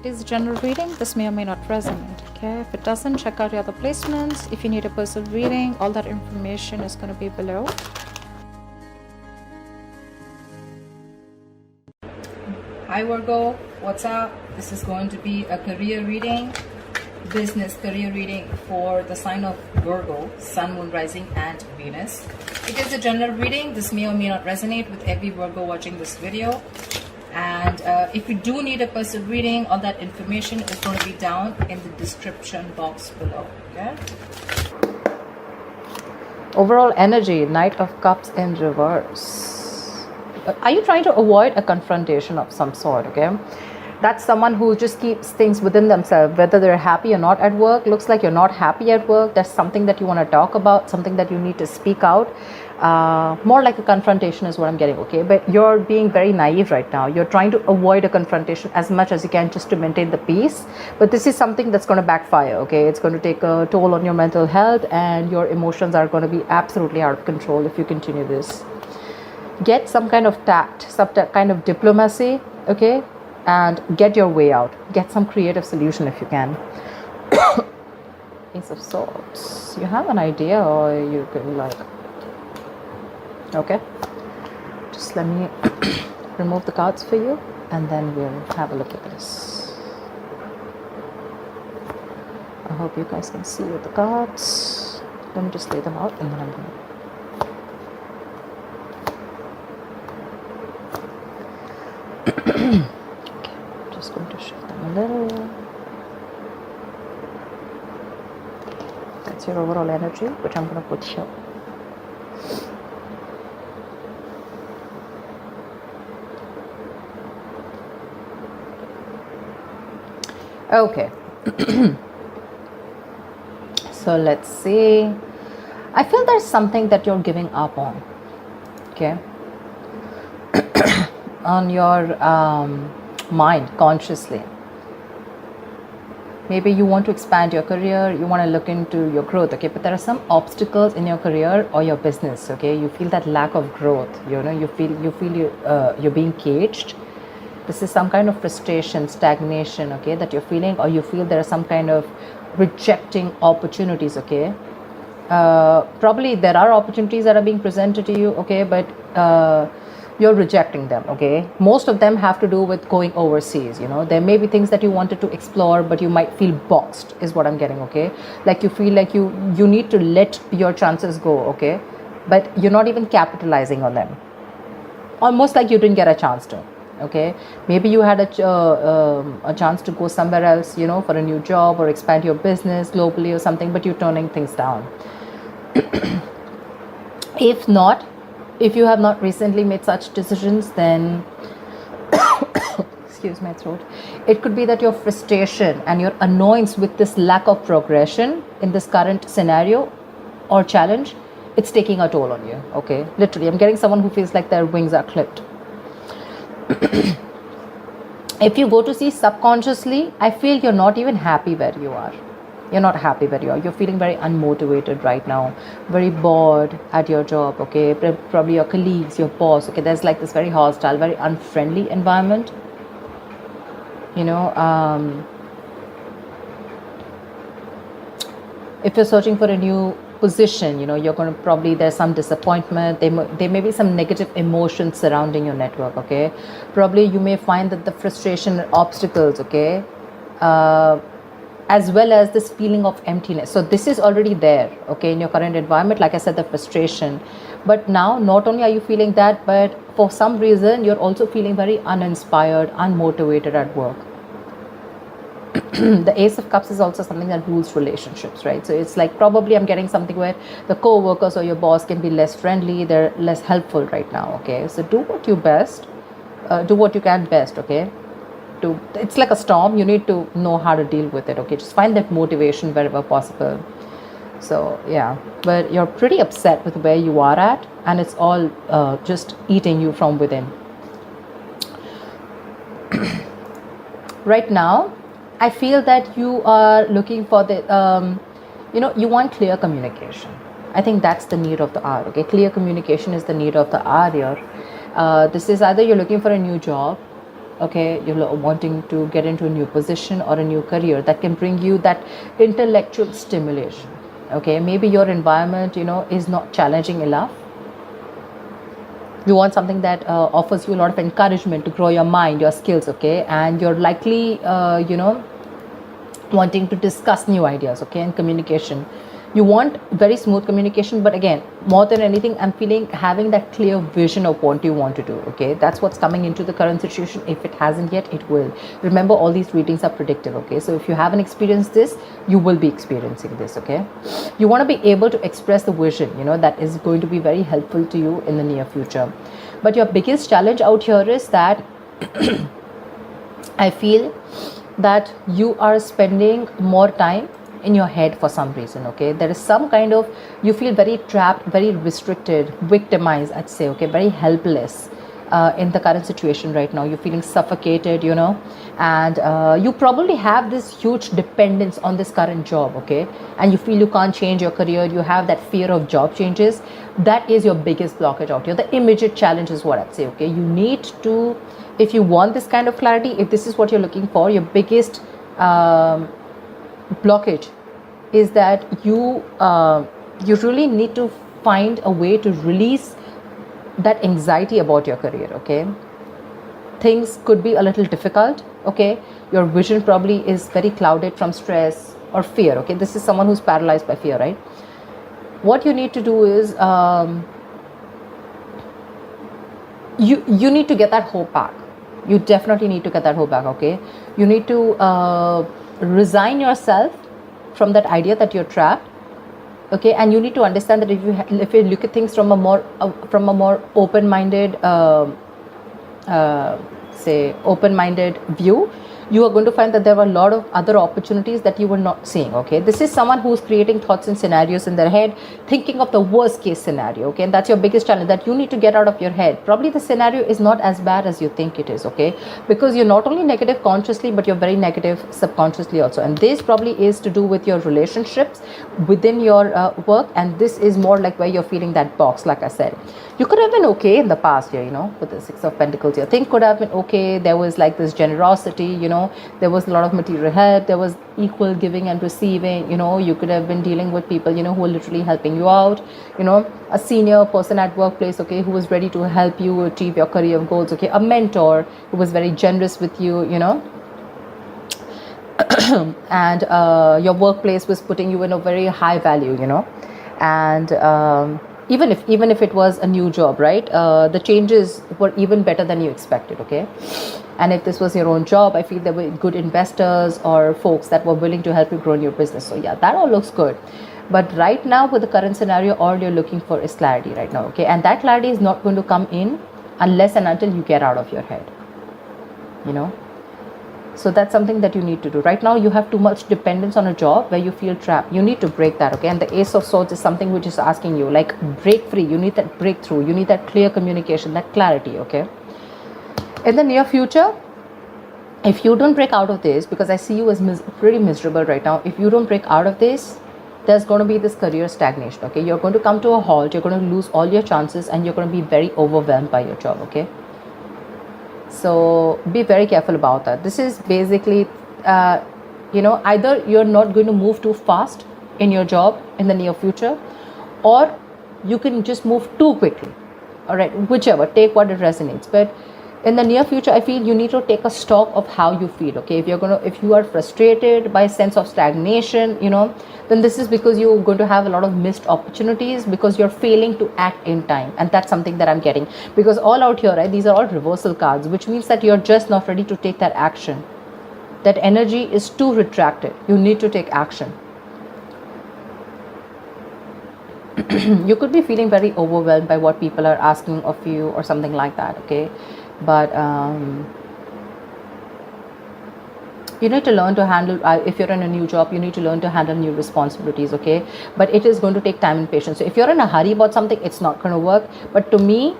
It is a general reading. This may or may not resonate. Okay, if it doesn't, check out your other placements. If you need a personal reading, all that information is going to be below. Hi Virgo, what's up? This is going to be a career reading, business career reading for the sign of Virgo, Sun, Moon, Rising and Venus. It is a general reading. This may or may not resonate with every Virgo watching this video. And if you do need a personal reading, all that information is going to be down in the description box below. Okay. Overall energy, Knight of Cups in reverse. Are you trying to avoid a confrontation of some sort? Okay, that's someone who just keeps things within themselves, whether they're happy or not at work. Looks like you're not happy at work. There's something that you want to talk about, something that you need to speak out. More like a confrontation is what I'm getting. Okay, but you're being very naive right now. You're trying to avoid a confrontation as much as you can just to maintain the peace, but this is something that's going to backfire. Okay, it's going to take a toll on your mental health, and your emotions are going to be absolutely out of control if you continue this. Get some kind of tact, some kind of diplomacy, okay, and get your way out. Get some creative solution if you can. Ace of Swords. You have an idea, or you can like, okay, just let me remove the cards for you, and then we'll have a look at this. I hope you guys can see with the cards. Let me just lay them out, and then I'm going to okay, just going to shift them a little. That's your overall energy, which I'm going to put here. Okay. So let's see. I feel there's something that you're giving up on. Okay. On your mind consciously. Maybe you want to expand your career, you want to look into your growth, okay, but there are some obstacles in your career or your business. Okay, you feel that lack of growth, you know, you feel you're being caged. This is some kind of frustration, stagnation, okay, that you're feeling, or you feel there are some kind of rejecting opportunities. Okay, probably there are opportunities that are being presented to you, okay, but you're rejecting them. Okay, most of them have to do with going overseas. You know, there may be things that you wanted to explore, but you might feel boxed is what I'm getting. Okay, like you feel like you need to let your chances go. Okay, but you're not even capitalizing on them, almost like you didn't get a chance to. Okay, maybe you had a chance to go somewhere else, you know, for a new job or expand your business globally or something, but you're turning things down. If not, if you have not recently made such decisions, then excuse my throat, it could be that your frustration and your annoyance with this lack of progression in this current scenario or challenge, it's taking a toll on you. Okay, literally, I'm getting someone who feels like their wings are clipped. If you go to see subconsciously, I feel you're not even happy where you are. You're not happy where you are. You're feeling very unmotivated right now, very bored at your job. Okay, probably your colleagues, your boss. Okay, there's like this very hostile, very unfriendly environment. You know, if you're searching for a new position, you know, you're going to probably, there's some disappointment, there may be some negative emotions surrounding your network. Okay, probably you may find that the frustration and obstacles, okay, as well as this feeling of emptiness, so this is already there, okay, in your current environment. Like I said, the frustration, but now not only are you feeling that, but for some reason you're also feeling very uninspired, unmotivated at work. The Ace of Cups is also something that rules relationships, right? So it's like, probably I'm getting something where the co-workers or your boss can be less friendly, they're less helpful right now. Okay, so do what you best, do what you can best. Okay, it's like a storm, you need to know how to deal with it. Okay, just find that motivation wherever possible. So yeah, but you're pretty upset with where you are at, and it's all just eating you from within. Right now I feel that you are looking for the, you know, you want clear communication. I think that's the need of the hour. Okay, clear communication is the need of the hour here. This is either you're looking for a new job, okay? You're wanting to get into a new position or a new career that can bring you that intellectual stimulation, okay? Maybe your environment, you know, is not challenging enough. You want something that offers you a lot of encouragement to grow your mind, your skills, okay? And you're likely, you know, wanting to discuss new ideas, okay? And communication, you want very smooth communication, but again, more than anything, I'm feeling having that clear vision of what you want to do, okay? That's what's coming into the current situation. If it hasn't yet, it will. Remember, all these readings are predictive, okay? So if you haven't experienced this, you will be experiencing this, okay? You want to be able to express the vision, you know, that is going to be very helpful to you in the near future. But your biggest challenge out here is that I feel that you are spending more time in your head for some reason, okay? There is some kind of, you feel very trapped, very restricted, victimized, I'd say, okay? Very helpless in the current situation right now. You're feeling suffocated, you know, and you probably have this huge dependence on this current job, okay? And you feel you can't change your career. You have that fear of job changes. That is your biggest blockage out here. The immediate challenge is what I'd say, okay? You need to, if you want this kind of clarity, if this is what you're looking for, your biggest blockage is that you really need to find a way to release that anxiety about your career, okay? Things could be a little difficult, okay? Your vision probably is very clouded from stress or fear, okay? This is someone who's paralyzed by fear, right? What you need to do is you need to get that hope back. You definitely need to get that hope back, okay? You need to resign yourself from that idea that you're trapped, okay? And you need to understand that if you look at things from a more open-minded open-minded view, you are going to find that there are a lot of other opportunities that you were not seeing, okay? This is someone who's creating thoughts and scenarios in their head, thinking of the worst case scenario, okay? And that's your biggest challenge, that you need to get out of your head. Probably the scenario is not as bad as you think it is, okay? Because you're not only negative consciously, but you're very negative subconsciously also. And this probably is to do with your relationships within your work. And this is more like where you're feeling that box, like I said. You could have been okay in the past year, you know, with the Six of Pentacles here. Things could have been okay. There was like this generosity, you know, there was a lot of material help. There was equal giving and receiving, you know. You could have been dealing with people, you know, who are literally helping you out, you know, a senior person at workplace, okay, who was ready to help you achieve your career goals, okay, a mentor who was very generous with you, you know. And your workplace was putting you in a very high value, you know. And even if it was a new job, right, the changes were even better than you expected, okay? And if this was your own job, I feel there were good investors or folks that were willing to help you grow in your business. So yeah, that all looks good. But right now, with the current scenario, all you're looking for is clarity right now, okay? And that clarity is not going to come in unless and until you get out of your head, you know. So that's something that you need to do. Right now, you have too much dependence on a job where you feel trapped. You need to break that, okay? And the Ace of Swords is something which is asking you, like, break free. You need that breakthrough. You need that clear communication, that clarity, okay? In the near future, if you don't break out of this, because I see you as pretty miserable right now, if you don't break out of this, there's going to be this career stagnation, okay? You're going to come to a halt. You're going to lose all your chances, and you're going to be very overwhelmed by your job, okay? So be very careful about that. This is basically, you know, either you're not going to move too fast in your job in the near future, or you can just move too quickly. All right, whichever, take what it resonates. But in the near future, I feel you need to take a stock of how you feel, okay? If you are frustrated by a sense of stagnation, you know, then this is because you're going to have a lot of missed opportunities because you're failing to act in time. And that's something that I'm getting, because all out here, right, these are all reversal cards, which means that you're just not ready to take that action. That energy is too retracted. You need to take action. You could be feeling very overwhelmed by what people are asking of you or something like that, okay? But you need to learn to handle, if you're in a new job, you need to learn to handle new responsibilities, okay? But it is going to take time and patience. So if you're in a hurry about something, it's not going to work. But to me,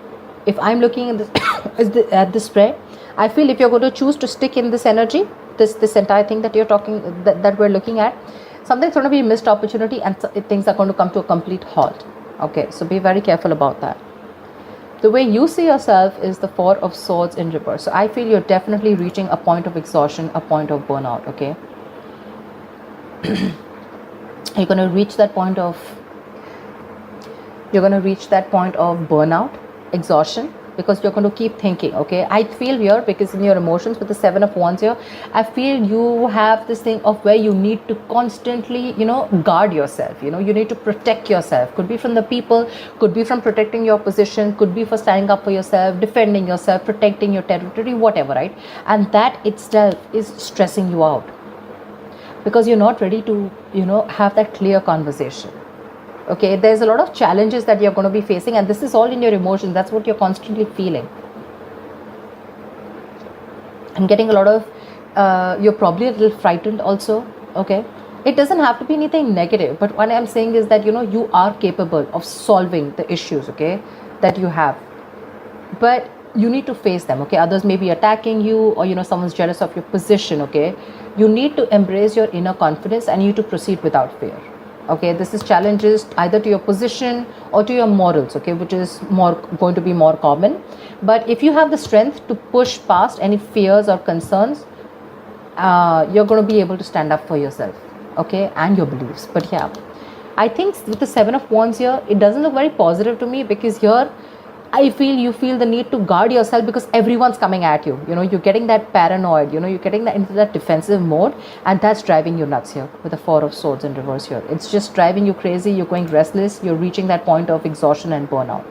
if I'm looking at this, at this spread, I feel if you're going to choose to stick in this energy, this entire thing that you're talking, that we're looking at, something's going to be a missed opportunity, and things are going to come to a complete halt, okay? So be very careful about that. The way you see yourself is the Four of Swords in reverse. So I feel you're definitely reaching a point of exhaustion, a point of burnout, okay? You're going to reach that point of burnout, exhaustion, because you're going to keep thinking, okay? I feel here, because in your emotions with the Seven of Wands here, I feel you have this thing of where you need to constantly, guard yourself, you need to protect yourself. Could be from the people, could be from protecting your position, could be for standing up for yourself, defending yourself, protecting your territory, whatever, right? And that itself is stressing you out, because you're not ready to, have that clear conversation. Okay, there's a lot of challenges that you're going to be facing, and this is all in your emotions. That's what you're constantly feeling. I'm getting a lot of, you're probably a little frightened also, okay? It doesn't have to be anything negative, but what I'm saying is that, you are capable of solving the issues, okay, that you have. But you need to face them, okay? Others may be attacking you, or, someone's jealous of your position, okay? You need to embrace your inner confidence, and you need to proceed without fear. Okay, this is challenges either to your position or to your morals, okay, which is going to be more common. But if you have the strength to push past any fears or concerns, you're going to be able to stand up for yourself, okay, and your beliefs. But yeah, I think with the Seven of Wands here, it doesn't look very positive to me, because here I feel you feel the need to guard yourself, because everyone's coming at you. You're getting that paranoid, you're getting that into that defensive mode, and that's driving you nuts here with the Four of Swords in reverse here. It's just driving you crazy. You're going restless. You're reaching that point of exhaustion and burnout.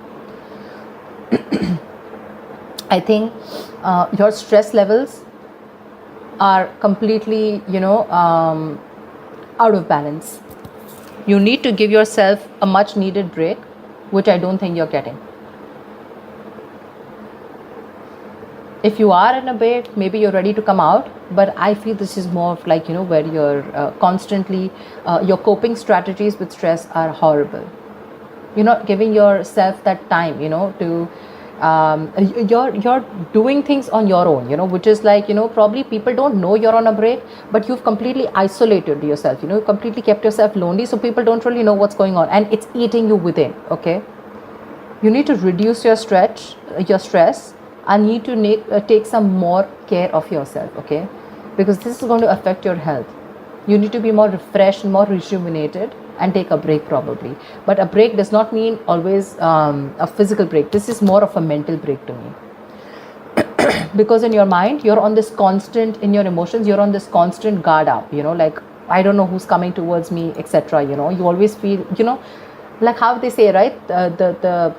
I think your stress levels are completely, out of balance. You need to give yourself a much needed break, which I don't think you're getting. If you are in a break, maybe you're ready to come out, but I feel this is more of like, where you're constantly, your coping strategies with stress are horrible. You're not giving yourself that time, to, you're doing things on your own, which is like, probably people don't know you're on a break, but you've completely isolated yourself, you completely kept yourself lonely, so people don't really know what's going on, and it's eating you within, okay? You need to reduce your stress, and need to take some more care of yourself, okay? Because this is going to affect your health. You need to be more refreshed, more rejuvenated, and take a break probably. But a break does not mean always a physical break. This is more of a mental break to me. Because in your mind, you're on this constant, in your emotions, you're on this constant guard up, like, I don't know who's coming towards me, etc. You always feel, like how they say, right? The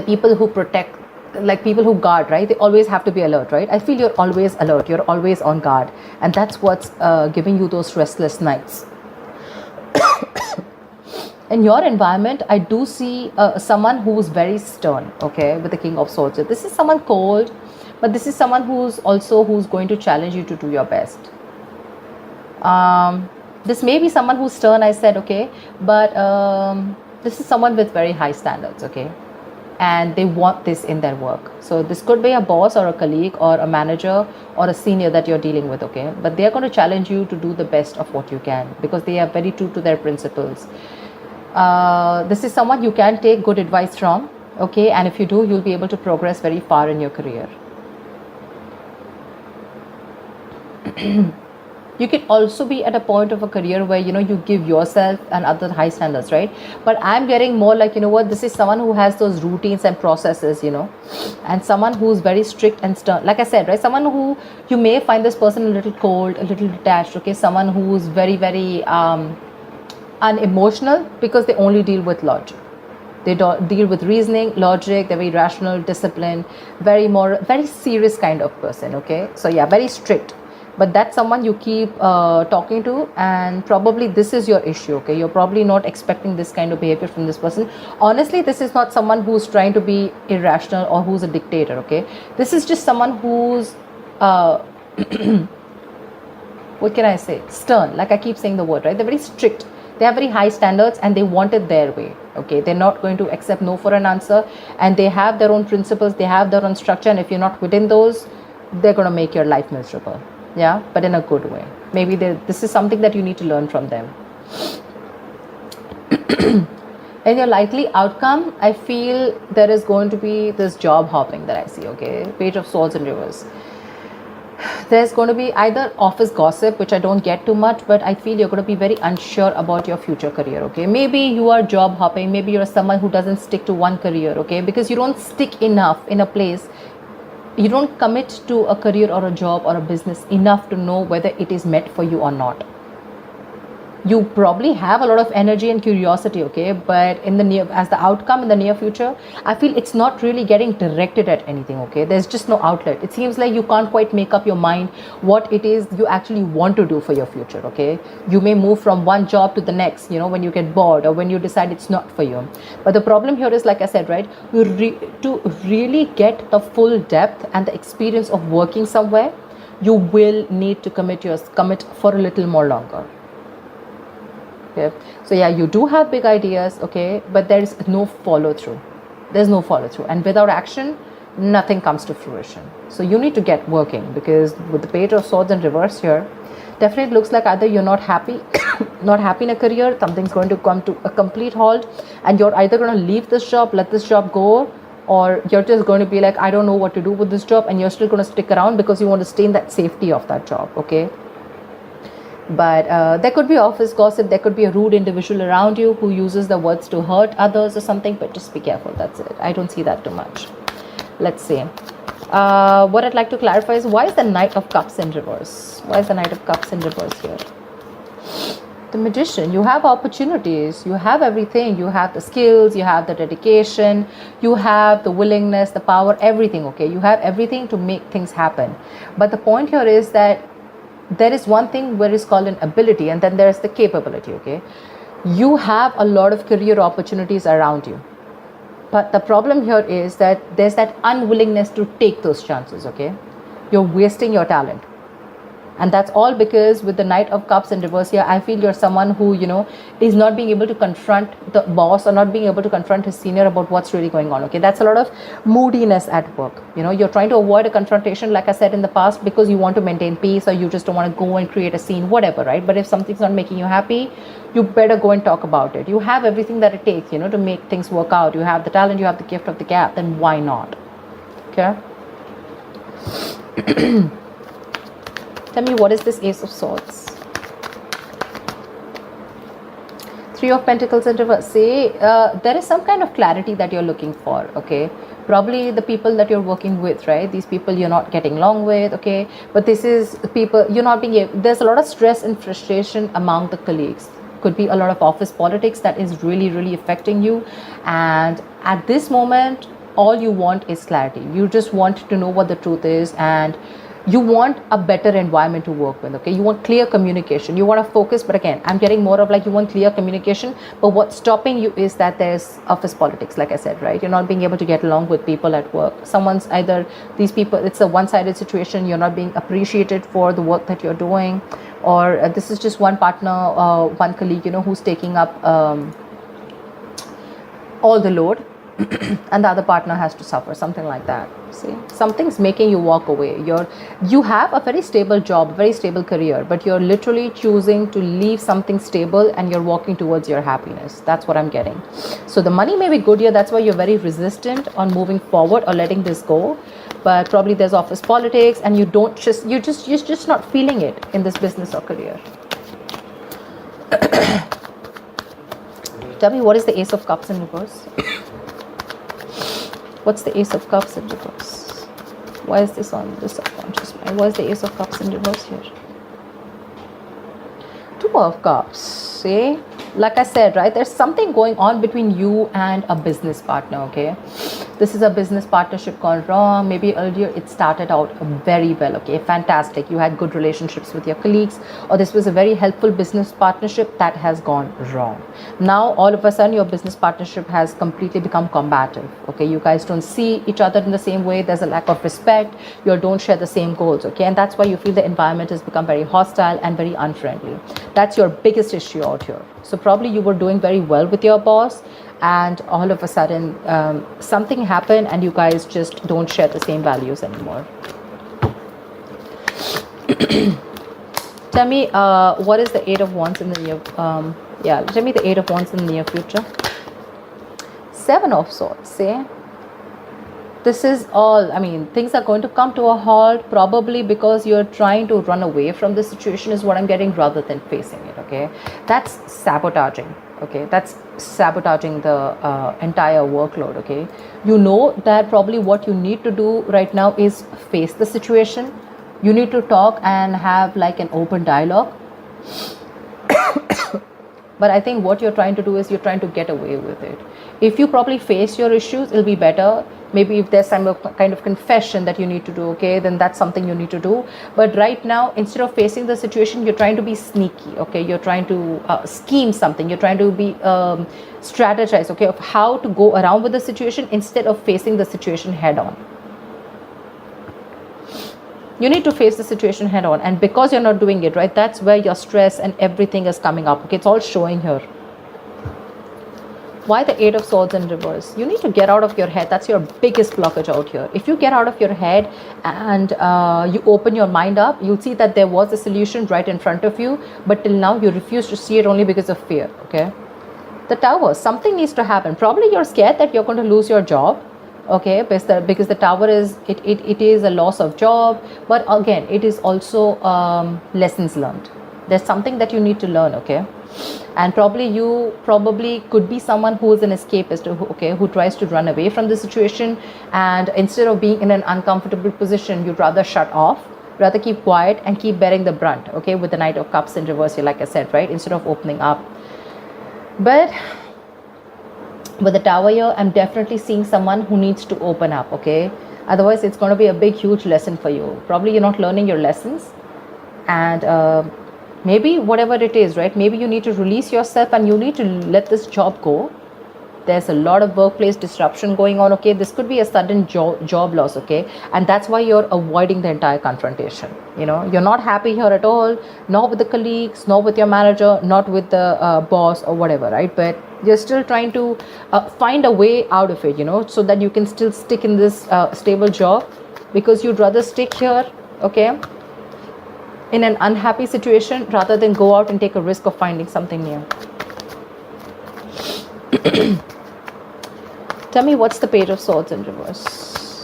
people who protect, like people who guard, right? They always have to be alert, right? I feel you're always alert. You're always on guard. And that's what's giving you those restless nights. In your environment, I do see someone who's very stern, okay, with the King of Swords. This is someone cold, but this is someone who's going to challenge you to do your best. This may be someone who's stern, I said, okay, but this is someone with very high standards, okay, and they want this in their work. So this could be a boss or a colleague or a manager or a senior that you're dealing with, okay, but they're going to challenge you to do the best of what you can, because they are very true to their principles. This is someone you can take good advice from, okay, and if you do, you'll be able to progress very far in your career. You can also be at a point of a career where, you give yourself and other high standards, right? But I'm getting more like, this is someone who has those routines and processes, and someone who's very strict and stern. Like I said, right? Someone who, you may find this person a little cold, a little detached, okay? Someone who's very, very unemotional, because they only deal with logic. They don't deal with reasoning, logic. They're very rational, disciplined, very serious kind of person, okay? So yeah, very strict. But that's someone you keep talking to, and probably this is your issue, okay? You're probably not expecting this kind of behavior from this person. Honestly, this is not someone who's trying to be irrational or who's a dictator, okay? This is just someone who's, what can I say? Stern, like I keep saying the word, right? They're very strict. They have very high standards and they want it their way, okay? They're not going to accept no for an answer, and they have their own principles, they have their own structure, and if you're not within those, they're going to make your life miserable. Yeah, but in a good way. Maybe this is something that you need to learn from them. In your likely outcome, I feel there is going to be this job hopping that I see. Okay, Page of Swords in reverse. There's going to be either office gossip, which I don't get too much, but I feel you're going to be very unsure about your future career. Okay, maybe you are job hopping, maybe you're someone who doesn't stick to one career. Okay, because you don't stick enough in a place, you don't commit to a career or a job or a business enough to know whether it is meant for you or not. You probably have a lot of energy and curiosity, okay, but in the as the outcome in the near future, I feel it's not really getting directed at anything. Okay, there's just no outlet. It seems like you can't quite make up your mind what it is you actually want to do for your future. Okay, you may move from one job to the next, you know, when you get bored or when you decide it's not for you. But the problem here is, like I said, right, to really get the full depth and the experience of working somewhere, you will need to commit for a little more longer. Okay. So yeah, you do have big ideas, okay, but there is no follow through. There's no follow through, and without action, nothing comes to fruition. So you need to get working, because with the Page of Swords in reverse here, definitely looks like either you're not happy, not happy in a career, something's going to come to a complete halt, and you're either going to leave this job, let this job go, or you're just going to be like, I don't know what to do with this job, and you're still going to stick around because you want to stay in that safety of that job. Okay. But there could be office gossip, there could be a rude individual around you who uses the words to hurt others or something, but just be careful. That's it. I don't see that too much. Let's see. What I'd like to clarify is, why is the Knight of Cups in reverse? Why is the Knight of Cups in reverse here? The Magician. You have opportunities, you have everything, you have the skills, you have the dedication, you have the willingness, the power, everything. Okay, you have everything to make things happen. But the point here is that there is one thing where it's called an ability, and then there's the capability. Okay, you have a lot of career opportunities around you, but the problem here is that there's that unwillingness to take those chances. Okay, you're wasting your talent, and that's all because with the Knight of Cups in reverse here, I feel you're someone who, you know, is not being able to confront the boss or not being able to confront his senior about what's really going on. Okay, that's a lot of moodiness at work. You know, you're trying to avoid a confrontation, like I said in the past, because you want to maintain peace, or you just don't want to go and create a scene, whatever, right? But if something's not making you happy, you better go and talk about it. You have everything that it takes, you know, to make things work out. You have the talent, you have the gift of the gab, then why not? Okay. Tell me, what is this Ace of Swords? Three of Pentacles in reverse. See, there is some kind of clarity that you're looking for. Okay, probably the people that you're working with, right? These people you're not getting along with. Okay, but this is people you're not being able. There's a lot of stress and frustration among the colleagues. Could be a lot of office politics that is really affecting you, and at this moment, all you want is clarity. You just want to know what the truth is, and you want a better environment to work with. Okay, you want clear communication, you want to focus, but again, I'm getting more of like, you want clear communication, but what's stopping you is that there's office politics, like I said, right? You're not being able to get along with people at work. Someone's either, these people, it's a one-sided situation, you're not being appreciated for the work that you're doing, or this is just one partner, one colleague, you know, who's taking up all the load and the other partner has to suffer, something like that. See, something's making you walk away. You have a very stable job, very stable career, but you're literally choosing to leave something stable and you're walking towards your happiness. That's what I'm getting. So the money may be good here, that's why you're very resistant on moving forward or letting this go. But probably there's office politics and you're just not feeling it in this business or career. Tell me, what is the Ace of Cups in reverse? What's the Ace of Cups in reverse? Why is this on the subconscious mind? Why is the Ace of Cups in reverse here? Two of Cups. See, like I said, right, there's something going on between you and a business partner. Okay, this is a business partnership gone wrong. Maybe earlier it started out very well. Okay, fantastic, you had good relationships with your colleagues, or this was a very helpful business partnership that has gone wrong. Now all of a sudden your business partnership has completely become combative. Okay, you guys don't see each other in the same way, there's a lack of respect, you don't share the same goals. Okay, and that's why you feel the environment has become very hostile and very unfriendly. That's your biggest issue out here. So probably you were doing very well with your boss, and all of a sudden something happened and you guys just don't share the same values anymore. Tell me, what is the Eight of Wands in the near tell me the Eight of Wands in the near future. Seven of Swords, see? This is all, I mean, things are going to come to a halt, probably because you're trying to run away from the situation is what I'm getting, rather than facing it, okay? That's sabotaging, okay? That's sabotaging the entire workload, okay? You know that probably what you need to do right now is face the situation. You need to talk and have like an open dialogue. But I think what you're trying to do is you're trying to get away with it. If you probably face your issues, it'll be better. Maybe if there's some kind of confession that you need to do, okay, then that's something you need to do. But right now, instead of facing the situation, you're trying to be sneaky, okay? You're trying to scheme something. You're trying to be strategize, okay, of how to go around with the situation instead of facing the situation head on. You need to face the situation head on, and because you're not doing it, right, that's where your stress and everything is coming up, okay? It's all showing here. Why the Eight of Swords in reverse? You need to get out of your head. That's your biggest blockage out here. If you get out of your head and you open your mind up, you'll see that there was a solution right in front of you, but till now you refuse to see it only because of fear, okay? The Tower, something needs to happen. Probably you're scared that you're going to lose your job, okay, because the Tower is, it is a loss of job, but again, it is also lessons learned. There's something that you need to learn, okay? And you probably could be someone who is an escapist, okay, who tries to run away from the situation, and instead of being in an uncomfortable position, you'd rather shut off, rather keep quiet and keep bearing the brunt, okay, with the Knight of Cups in reverse here, like I said, right, instead of opening up. But with the Tower here, I'm definitely seeing someone who needs to open up, okay? Otherwise, it's going to be a big, huge lesson for you. Probably you're not learning your lessons, and maybe whatever it is, right? Maybe you need to release yourself and you need to let this job go. There's a lot of workplace disruption going on, okay? This could be a sudden job loss, okay? And that's why you're avoiding the entire confrontation. You know, you're not happy here at all, not with the colleagues, not with your manager, not with the boss or whatever, right? But you're still trying to find a way out of it, you know, so that you can still stick in this stable job, because you'd rather stick here, okay, in an unhappy situation rather than go out and take a risk of finding something new. Tell me, what's the Page of Swords in reverse?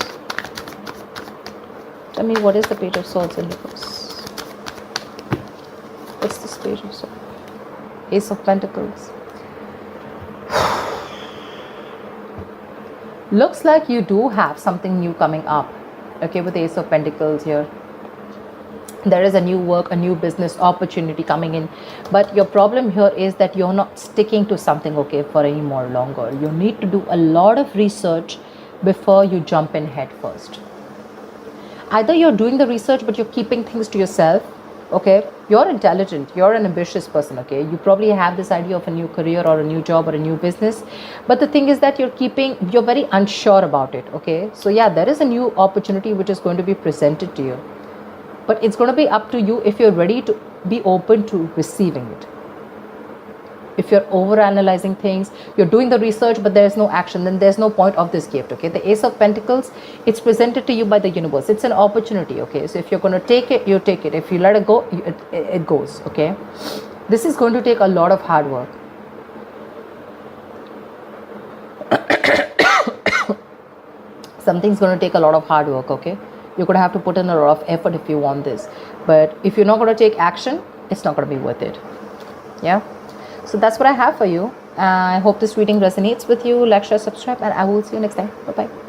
Tell me, what is the Page of Swords in reverse? What's this Page of Swords? Ace of Pentacles. Looks like you do have something new coming up, okay, with the Ace of Pentacles here. There is a new work, a new business opportunity coming in, but your problem here is that you're not sticking to something, okay, for any more longer. You need to do a lot of research before you jump in head first. Either you're doing the research but you're keeping things to yourself, okay? You're intelligent, you're an ambitious person, okay? You probably have this idea of a new career or a new job or a new business, but the thing is that you're very unsure about it, okay? So yeah, there is a new opportunity which is going to be presented to you. But it's going to be up to you if you're ready to be open to receiving it. If you're over-analyzing things, you're doing the research, but there's no action, then there's no point of this gift, okay? The Ace of Pentacles, it's presented to you by the universe. It's an opportunity, okay? So if you're going to take it, you take it. If you let it go, it goes, okay? This is going to take a lot of hard work. Something's going to take a lot of hard work, okay? You're going to have to put in a lot of effort if you want this. But if you're not going to take action, it's not going to be worth it. Yeah? So that's what I have for you. I hope this reading resonates with you. Like, share, subscribe, and I will see you next time. Bye-bye.